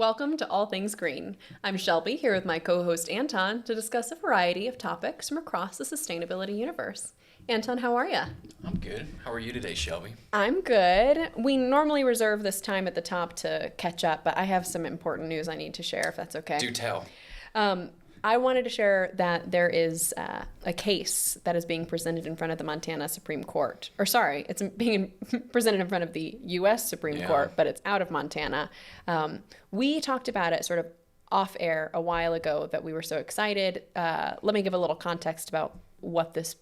Welcome to All Things Green. I'm Shelby, here with my co-host Anton to discuss a variety of topics from across the sustainability universe. Anton, how are you? I'm good. How are you today, Shelby? I'm good. We normally reserve this time at the top to catch up, but I have some important news I need to share, if that's okay. Do tell. I wanted to share that there is a case that is being presented in front of the Montana Supreme Court. Or sorry, it's being presented in front of the U.S. Supreme Court, but it's out of Montana. We talked about it sort of off air a while ago that we were so excited. Let me give a little context about what this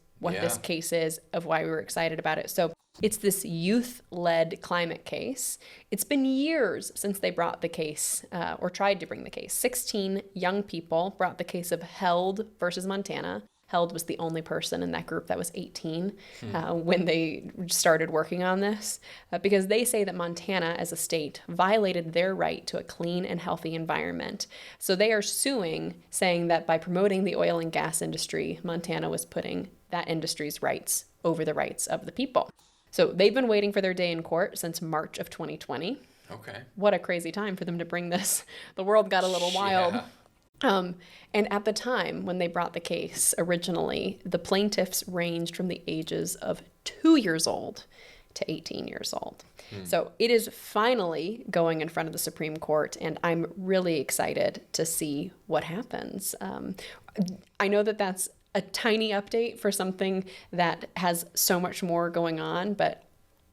case is, of why we were excited about it. So it's this youth-led climate case. It's been years since they brought the case, or tried to bring the case. 16 young people brought the case of Held versus Montana. Held was the only person in that group that was 18 when they started working on this, because they say that Montana as a state violated their right to a clean and healthy environment. So they are suing, saying that by promoting the oil and gas industry, Montana was putting that industry's rights over the rights of the people. So they've been waiting for their day in court since March of 2020. Okay. What a crazy time for them to bring this. The world got a little wild. And at the time when they brought the case originally, the plaintiffs ranged from the ages of 2 years old to 18 years old. So it is finally going in front of the Supreme Court, and I'm really excited to see what happens. I know that that's a tiny update for something that has so much more going on, but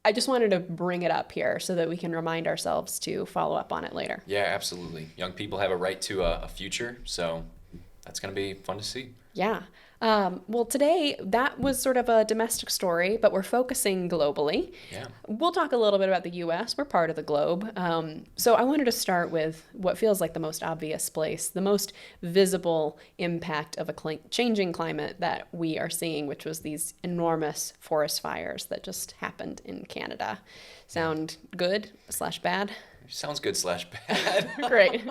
I just wanted to bring it up here so that we can remind ourselves to follow up on it later. Yeah, absolutely. Young people have a right to a future, so that's going to be fun to see. Yeah. Well, today that was sort of a domestic story, but we're focusing globally. Yeah. We'll talk a little bit about the U.S. We're part of the globe. So I wanted to start with what feels like the most obvious place, the most visible impact of a changing climate that we are seeing, which was these enormous forest fires that just happened in Canada. Sound good / bad? Sounds good / bad. Great.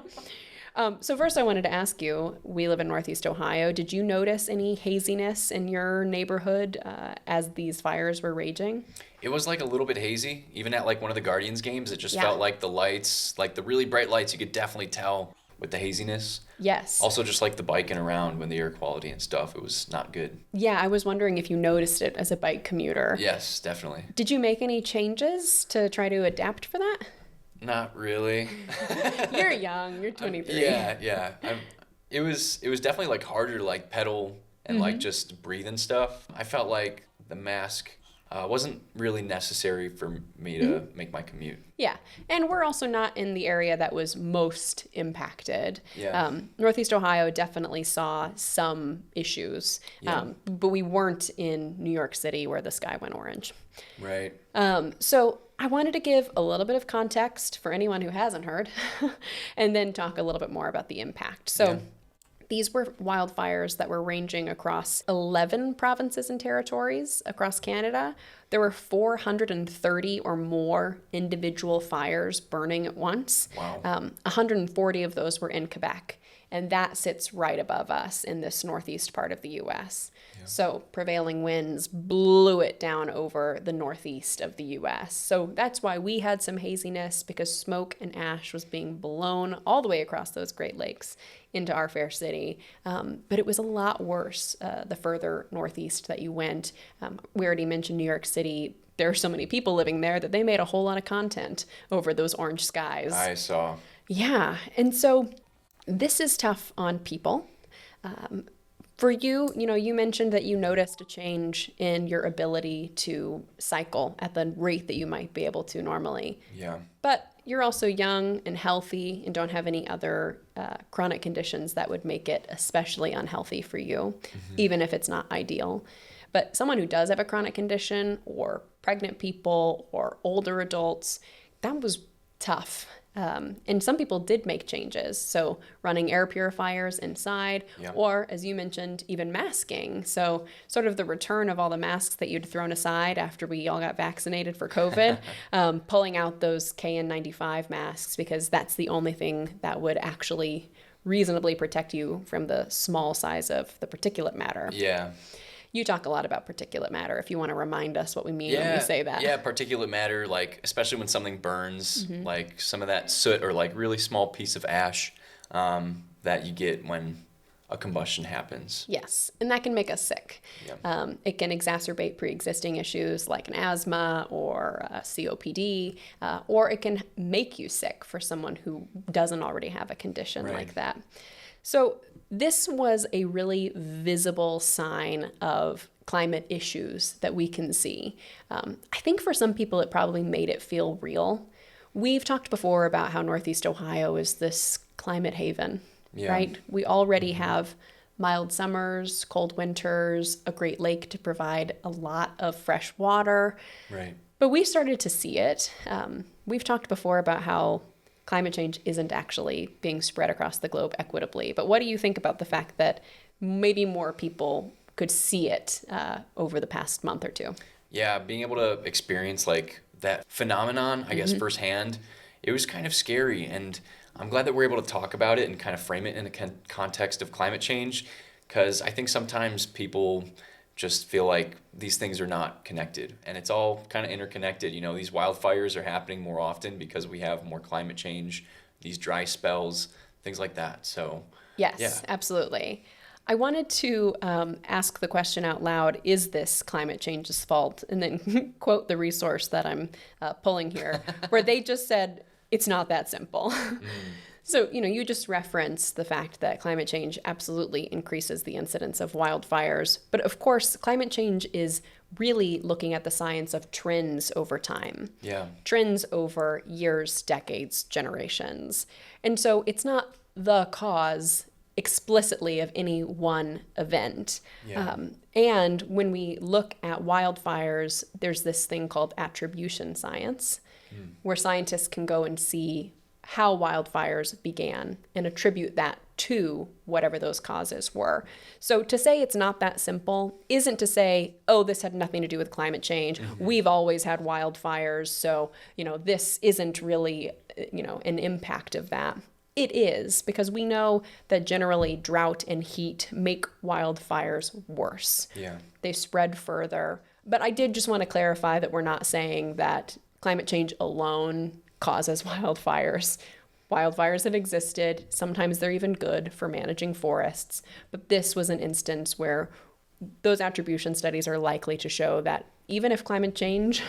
So first I wanted to ask you, we live in Northeast Ohio. Did you notice any haziness in your neighborhood as these fires were raging? It was like a little bit hazy. Even at like one of the Guardians games, it just felt like the lights, like the really bright lights, you could definitely tell with the haziness. Yes. Also just like the biking around when the air quality and stuff, it was not good. Yeah, I was wondering if you noticed it as a bike commuter. Yes, definitely. Did you make any changes to try to adapt for that? Not really. You're young. You're 23. Yeah. It was definitely like harder to like pedal and like just breathe and stuff. I felt like the mask wasn't really necessary for me to make my commute. Yeah, and we're also not in the area that was most impacted. Yeah. Northeast Ohio definitely saw some issues, but we weren't in New York City where the sky went orange. Right. So I wanted to give a little bit of context for anyone who hasn't heard, and then talk a little bit more about the impact. So these were wildfires that were ranging across 11 provinces and territories across Canada. There were 430 or more individual fires burning at once. Wow. 140 of those were in Quebec, and that sits right above us in this northeast part of the U.S. Yeah. So prevailing winds blew it down over the northeast of the U.S. So that's why we had some haziness, because smoke and ash was being blown all the way across those Great Lakes into our fair city. But it was a lot worse the further northeast that you went. We already mentioned New York City. There are so many people living there that they made a whole lot of content over those orange skies. I saw. Yeah. And so this is tough on people. For you, you mentioned that you noticed a change in your ability to cycle at the rate that you might be able to normally. Yeah. But you're also young and healthy and don't have any other chronic conditions that would make it especially unhealthy for you, even if it's not ideal. But someone who does have a chronic condition, or pregnant people or older adults, that was tough. And some people did make changes. So running air purifiers inside, or as you mentioned, even masking. So sort of the return of all the masks that you'd thrown aside after we all got vaccinated for COVID, pulling out those KN95 masks, because that's the only thing that would actually reasonably protect you from the small size of the particulate matter. Yeah. You talk a lot about particulate matter, if you want to remind us what we mean when we say that. Yeah, particulate matter, like especially when something burns, like some of that soot or like really small piece of ash that you get when a combustion happens. Yes, and that can make us sick. Yeah. It can exacerbate pre-existing issues like an asthma or COPD, or it can make you sick for someone who doesn't already have a condition like that. So this was a really visible sign of climate issues that we can see. I think for some people it probably made it feel real. We've talked before about how Northeast Ohio is this climate haven. Right? We already have mild summers, cold winters, a great lake to provide a lot of fresh water. Right. But we started to see it. We've talked before about how climate change isn't actually being spread across the globe equitably. But what do you think about the fact that maybe more people could see it over the past month or two? Yeah, being able to experience like that phenomenon, I guess, firsthand, it was kind of scary. And I'm glad that we're able to talk about it and kind of frame it in a context of climate change, because I think sometimes people just feel like these things are not connected, and it's all kind of interconnected. You know, these wildfires are happening more often because we have more climate change, these dry spells, things like that. So yes, absolutely. I wanted to ask the question out loud, is this climate change's fault? And then quote the resource that I'm pulling here, where they just said, it's not that simple. So, you just referenced the fact that climate change absolutely increases the incidence of wildfires. But of course, climate change is really looking at the science of trends over time. Yeah. Trends over years, decades, generations. And so it's not the cause explicitly of any one event. Yeah. And when we look at wildfires, there's this thing called attribution science, where scientists can go and see how wildfires began and attribute that to whatever those causes were. So to say it's not that simple isn't to say, oh, this had nothing to do with climate change. We've always had wildfires, so, this isn't really, an impact of that. It is, because we know that generally drought and heat make wildfires worse. Yeah. They spread further. But I did just want to clarify that we're not saying that climate change alone causes wildfires. Wildfires have existed. Sometimes they're even good for managing forests. But this was an instance where those attribution studies are likely to show that even if climate change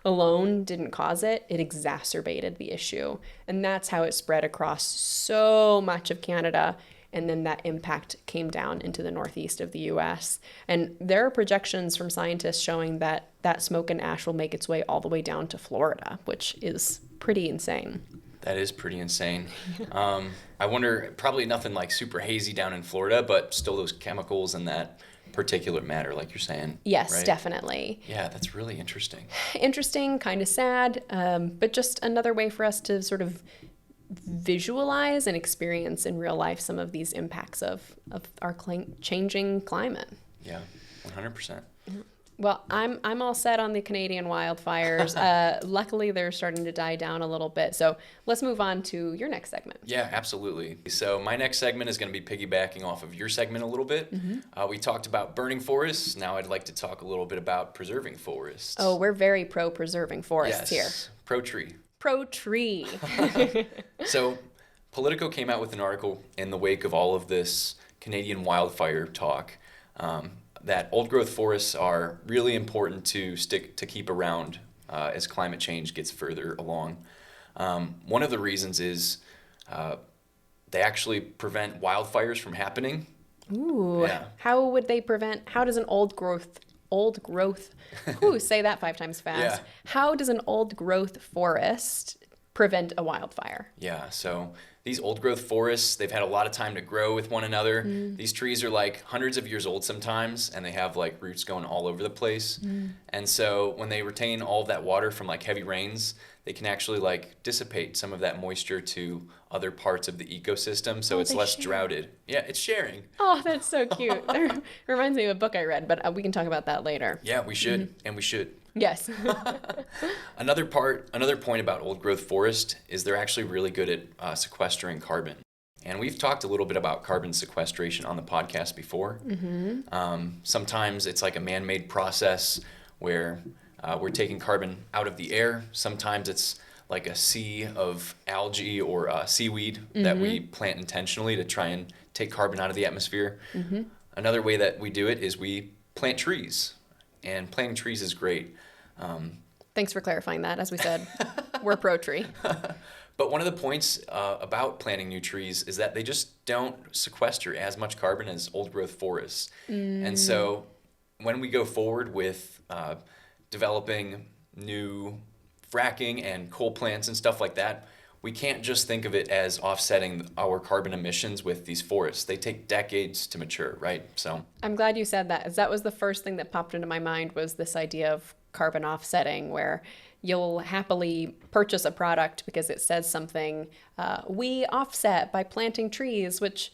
alone didn't cause it, it exacerbated the issue. And that's how it spread across so much of Canada. And then that impact came down into the northeast of the U.S. And there are projections from scientists showing that that smoke and ash will make its way all the way down to Florida, which is pretty insane. That is pretty insane. I wonder, probably nothing like super hazy down in Florida, but still those chemicals and that particulate matter, like you're saying. Yes, right? Definitely. Yeah, that's really interesting. Interesting, kind of sad, but just another way for us to sort of visualize and experience in real life some of these impacts of our changing climate. Yeah, 100%. Well, I'm all set on the Canadian wildfires. Luckily, they're starting to die down a little bit. So let's move on to your next segment. Yeah, absolutely. So my next segment is going to be piggybacking off of your segment a little bit. We talked about burning forests. Now I'd like to talk a little bit about preserving forests. Oh, we're very pro preserving forests here. Pro-tree. Pro-tree. So Politico came out with an article in the wake of all of this Canadian wildfire talk, that old-growth forests are really important to keep around as climate change gets further along. One of the reasons is they actually prevent wildfires from happening. Ooh, yeah. How would they prevent? How does an old growth? Ooh, say that 5 times fast. Yeah. How does an old-growth forest prevent a wildfire? Yeah, so these old-growth forests, they've had a lot of time to grow with one another. These trees are like hundreds of years old sometimes, and they have like roots going all over the place. And so when they retain all of that water from like heavy rains, they can actually like dissipate some of that moisture to other parts of the ecosystem, so it's less droughted. Yeah, it's sharing. Oh, that's so cute. That reminds me of a book I read, but we can talk about that later. Yeah, we should, and we should. Yes. Another point about old-growth forest is they're actually really good at sequestering carbon. And we've talked a little bit about carbon sequestration on the podcast before. Sometimes it's like a man-made process where we're taking carbon out of the air. Sometimes it's like a sea of algae or seaweed that we plant intentionally to try and take carbon out of the atmosphere. Another way that we do it is we plant trees. And planting trees is great. Thanks for clarifying that. As we said, we're pro-tree. But one of the points about planting new trees is that they just don't sequester as much carbon as old-growth forests. And so when we go forward with developing new fracking and coal plants and stuff like that, we can't just think of it as offsetting our carbon emissions with these forests. They take decades to mature, right? So I'm glad you said that, as that was the first thing that popped into my mind, was this idea of carbon offsetting, where you'll happily purchase a product because it says something, we offset by planting trees, which,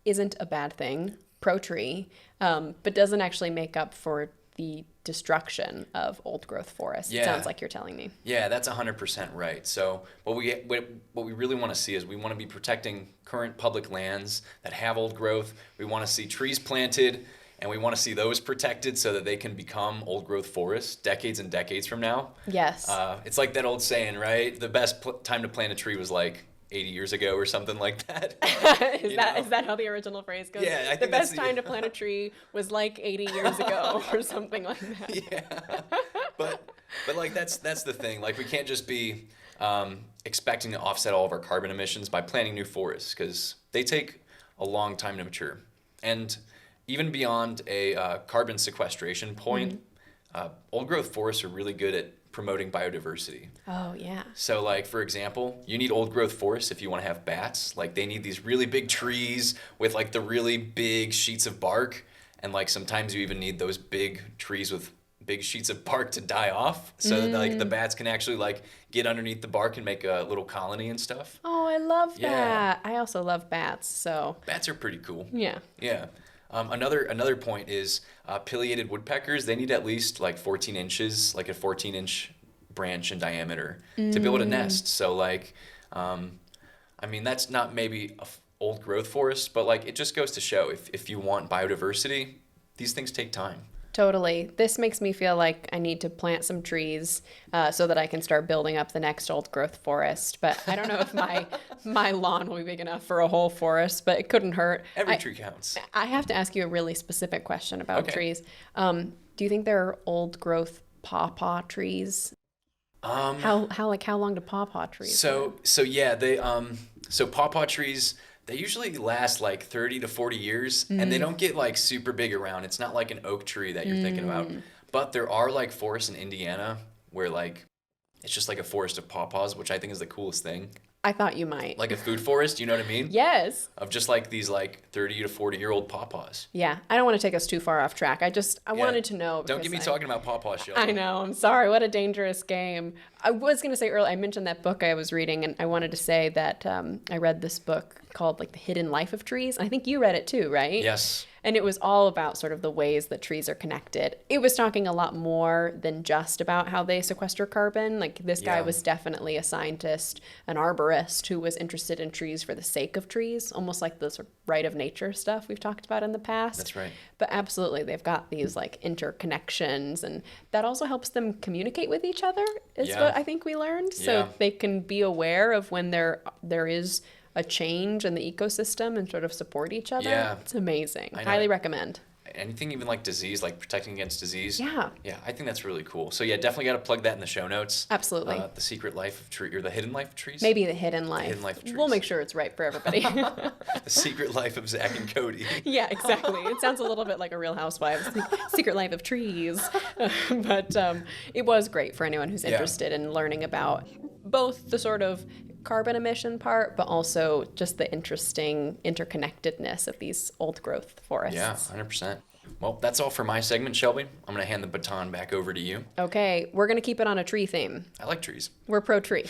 isn't a bad thing, pro-tree, but doesn't actually make up for the destruction of old growth forests. It sounds like you're telling me. Yeah, that's 100% right. So what we really want to see is we want to be protecting current public lands that have old growth. We want to see trees planted, and we want to see those protected so that they can become old growth forests decades and decades from now. Yes. It's like that old saying, right? The best time to plant a tree was like 80 years ago or something like that. Is that how the original phrase goes? Yeah, I think the best time to plant a tree was like 80 years ago or something like that. Yeah. But like that's the thing. Like we can't just be expecting to offset all of our carbon emissions by planting new forests, because they take a long time to mature. And even beyond a carbon sequestration point, old growth forests are really good at promoting biodiversity. Oh, yeah. So like, for example, you need old growth forests if you want to have bats. Like they need these really big trees with like the really big sheets of bark. And like sometimes you even need those big trees with big sheets of bark to die off so that like the bats can actually like get underneath the bark and make a little colony and stuff. Oh, I love Yeah. that. I also love bats, so. Bats are pretty cool. Yeah. Yeah. Another point is pileated woodpeckers. They need at least like 14 inches, like a 14-inch branch in diameter to be able to nest. So like, that's not maybe a old growth forest, but like it just goes to show if you want biodiversity, these things take time. Totally. This makes me feel like I need to plant some trees so that I can start building up the next old growth forest. But I don't know if my lawn will be big enough for a whole forest, but it couldn't hurt. Every tree counts. I have to ask you a really specific question about trees. Do you think there are old growth pawpaw trees? How long do pawpaw trees live? So pawpaw trees, they usually last like 30 to 40 years, and they don't get like super big around. It's not like an oak tree that you're thinking about. But there are like forests in Indiana where like it's just like a forest of pawpaws, which I think is the coolest thing. I thought you might. Like a food forest, you know what I mean? Yes. Of just like these like 30 to 40-year-old pawpaws. Yeah. I don't want to take us too far off track. I wanted to know. Don't get me talking about pawpaws, Shelby. I know. I'm sorry. What a dangerous game. I was going to say earlier, I mentioned that book I was reading, and I wanted to say that I read this book called like The Hidden Life of Trees. I think you read it too, right? Yes. And it was all about sort of the ways that trees are connected. It was talking a lot more than just about how they sequester carbon. Like this guy was definitely a scientist, an arborist who was interested in trees for the sake of trees, almost like the sort of right of nature stuff we've talked about in the past. That's right. But absolutely, they've got these like interconnections, and that also helps them communicate with each other, is what I think we learned. So they can be aware of when there is a change in the ecosystem and sort of support each other. Yeah. It's amazing. Highly recommend. Anything even like disease, like protecting against disease. Yeah. Yeah, I think that's really cool. So yeah, definitely got to plug that in the show notes. Absolutely. The Secret Life of Trees, or The Hidden Life of Trees? Maybe The Hidden Life. The Hidden Life of Trees. We'll make sure it's right for everybody. The Secret Life of Zach and Cody. Yeah, exactly. It sounds a little bit like a Real Housewives, Secret Life of Trees. But it was great for anyone who's interested in learning about both the sort of carbon emission part, but also just the interesting interconnectedness of these old growth forests. Yeah, 100%. Well, that's all for my segment, Shelby. I'm going to hand the baton back over to you. Okay, we're going to keep it on a tree theme. I like trees. We're pro-tree.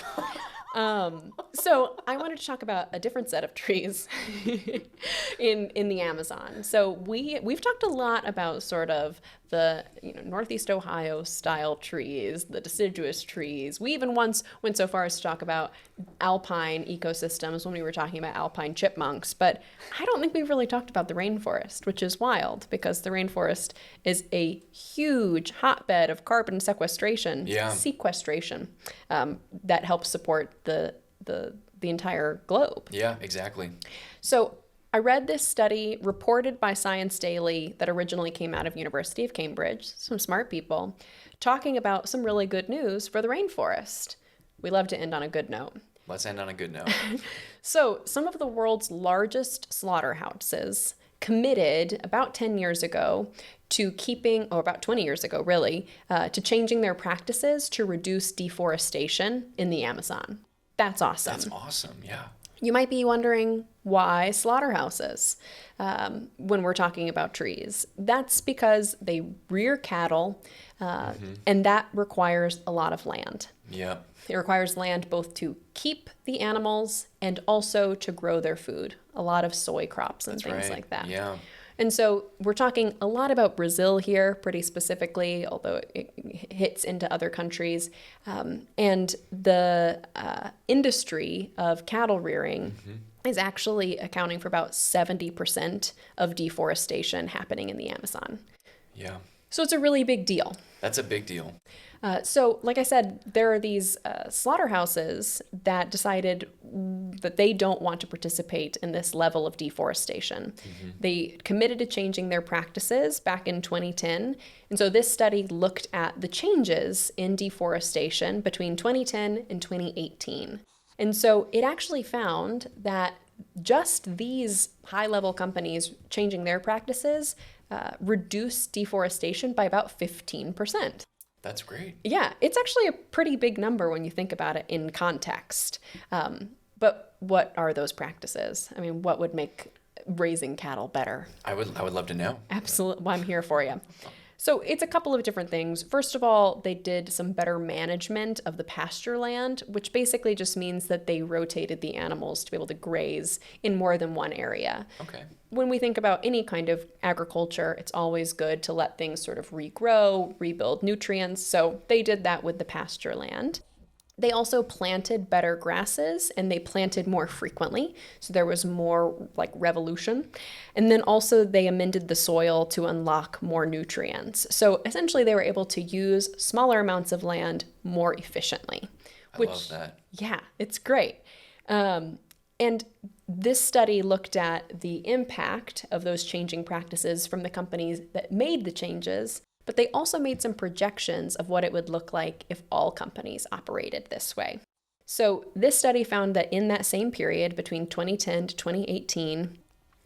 So I wanted to talk about a different set of trees in the Amazon. So we've talked a lot about sort of the Northeast Ohio style trees, the deciduous trees. We even once went so far as to talk about alpine ecosystems when we were talking about alpine chipmunks. But I don't think we've really talked about the rainforest, which is wild because the rainforest is a huge hotbed of carbon sequestration, that helps support the entire globe. Yeah, exactly. So I read this study reported by Science Daily that originally came out of University of Cambridge, some smart people, talking about some really good news for the rainforest. We love to end on a good note. Let's end on a good note. So some of the world's largest slaughterhouses committed about 10 years ago to about 20 years ago really, to changing their practices to reduce deforestation in the Amazon. That's awesome. That's awesome, yeah. You might be wondering why slaughterhouses when we're talking about trees. That's because they rear cattle, and that requires a lot of land. Yeah. It requires land both to keep the animals and also to grow their food. A lot of soy crops and things like that. Yeah. And so we're talking a lot about Brazil here, pretty specifically, although it hits into other countries. And the industry of cattle rearing is actually accounting for about 70% of deforestation happening in the Amazon. Yeah. So it's a really big deal. That's a big deal. So, like I said, there are these slaughterhouses that decided that they don't want to participate in this level of deforestation. They committed to changing their practices back in 2010. And so this study looked at the changes in deforestation between 2010 and 2018. And so it actually found that just these high-level companies changing their practices reduced deforestation by about 15%. That's great. Yeah, it's actually a pretty big number when you think about it in context. But what are those practices? I mean, what would make raising cattle better? I would love to know. Absolutely. Well, I'm here for you. So it's a couple of different things. First of all, they did some better management of the pasture land, which basically just means that they rotated the animals to be able to graze in more than one area. Okay. When we think about any kind of agriculture, it's always good to let things sort of regrow, rebuild nutrients. So they did that with the pasture land. They also planted better grasses and they planted more frequently. So there was more like revolution. And then also they amended the soil to unlock more nutrients. So essentially they were able to use smaller amounts of land more efficiently. I love that. Yeah, it's great. And this study looked at the impact of those changing practices from the companies that made the changes, but they also made some projections of what it would look like if all companies operated this way. So this study found that in that same period between 2010 to 2018,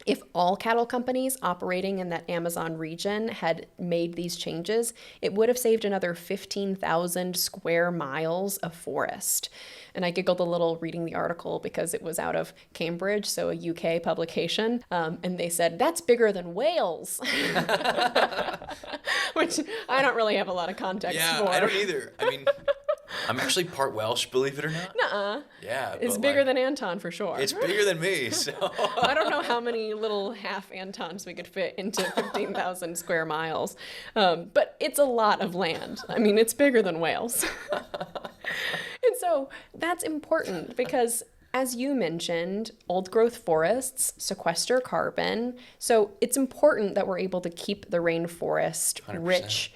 if all cattle companies operating in that Amazon region had made these changes, it would have saved another 15,000 square miles of forest. And I giggled a little reading the article because it was out of Cambridge, so a UK publication. And they said, that's bigger than Wales, which I don't really have a lot of context for. Yeah, I don't either. I mean, I'm actually part Welsh, believe it or not. Nuh-uh. Yeah. It's bigger than Anton for sure. It's bigger than me, so. I don't know how many little half Antons we could fit into 15,000 square miles. But it's a lot of land. I mean, it's bigger than Wales. And so that's important because, as you mentioned, old growth forests sequester carbon. So it's important that we're able to keep the rainforest 100%. Rich.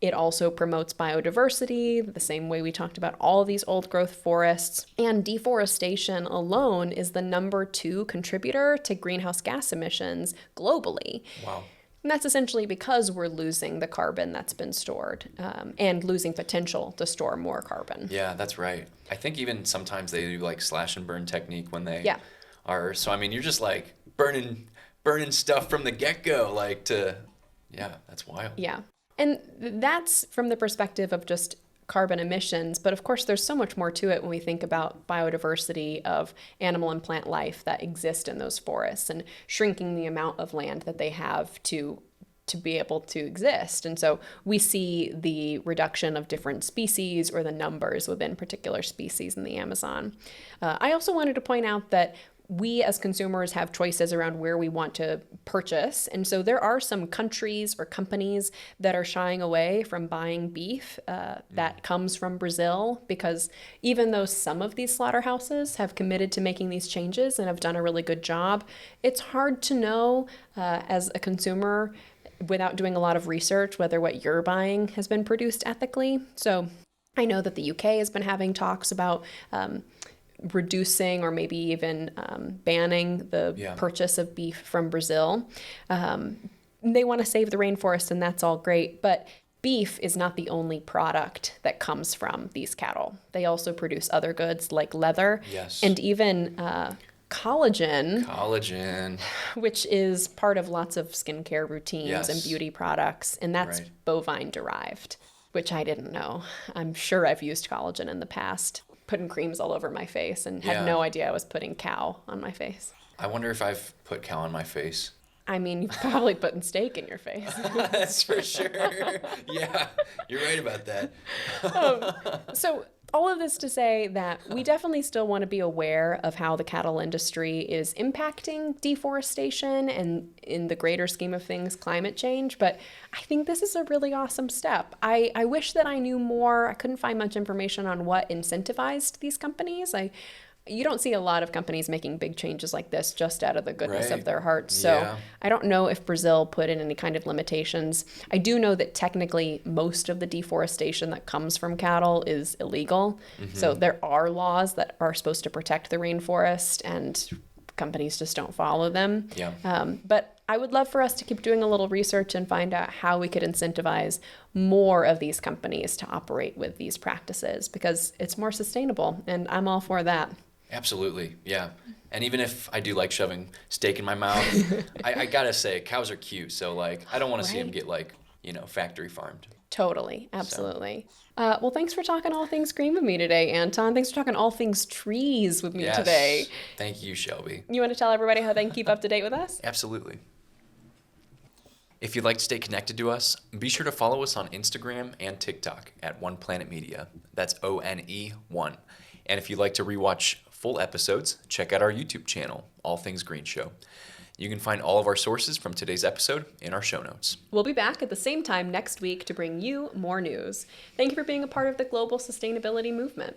It also promotes biodiversity, the same way we talked about all of these old growth forests. And deforestation alone is the #2 contributor to greenhouse gas emissions globally. Wow. And that's essentially because we're losing the carbon that's been stored and losing potential to store more carbon. Yeah, that's right. I think even sometimes they do like slash and burn technique when they are. So, I mean, you're just like burning stuff from the get-go, that's wild. Yeah. And that's from the perspective of just carbon emissions. But of course, there's so much more to it when we think about biodiversity of animal and plant life that exist in those forests and shrinking the amount of land that they have to be able to exist. And so we see the reduction of different species or the numbers within particular species in the Amazon. I also wanted to point out that we as consumers have choices around where we want to purchase. And so there are some countries or companies that are shying away from buying beef that comes from Brazil, because even though some of these slaughterhouses have committed to making these changes and have done a really good job, it's hard to know as a consumer without doing a lot of research whether what you're buying has been produced ethically. So I know that the UK has been having talks about reducing or maybe even banning the purchase of beef from Brazil. They want to save the rainforest, and that's all great, but beef is not the only product that comes from these cattle. They also produce other goods like leather and even collagen, which is part of lots of skincare routines and beauty products, and that's bovine derived, which I didn't know. I'm sure I've used collagen in the past, putting creams all over my face, and had no idea I was putting cow on my face. I wonder if I've put cow on my face. I mean, you've probably put steak in your face. That's for sure. Yeah, you're right about that. So all of this to say that we definitely still want to be aware of how the cattle industry is impacting deforestation and, in the greater scheme of things, climate change. But I think this is a really awesome step. I wish that I knew more. I couldn't find much information on what incentivized these companies. You don't see a lot of companies making big changes like this just out of the goodness of their hearts. So I don't know if Brazil put in any kind of limitations. I do know that technically most of the deforestation that comes from cattle is illegal. So there are laws that are supposed to protect the rainforest, and companies just don't follow them. But I would love for us to keep doing a little research and find out how we could incentivize more of these companies to operate with these practices, because it's more sustainable, and I'm all for that. Absolutely, yeah. And even if I do like shoving steak in my mouth, I gotta say, cows are cute. So, like, I don't want to see them get, like, factory farmed. Totally, absolutely. So. Well, thanks for talking all things green with me today, Anton. Thanks for talking all things trees with me today. Thank you, Shelby. You want to tell everybody how they can keep up to date with us? Absolutely. If you'd like to stay connected to us, be sure to follow us on Instagram and TikTok at One Planet Media. That's ONE1. And if you'd like to rewatch full episodes, check out our YouTube channel, All Things Green Show. You can find all of our sources from today's episode in our show notes. We'll be back at the same time next week to bring you more news. Thank you for being a part of the global sustainability movement.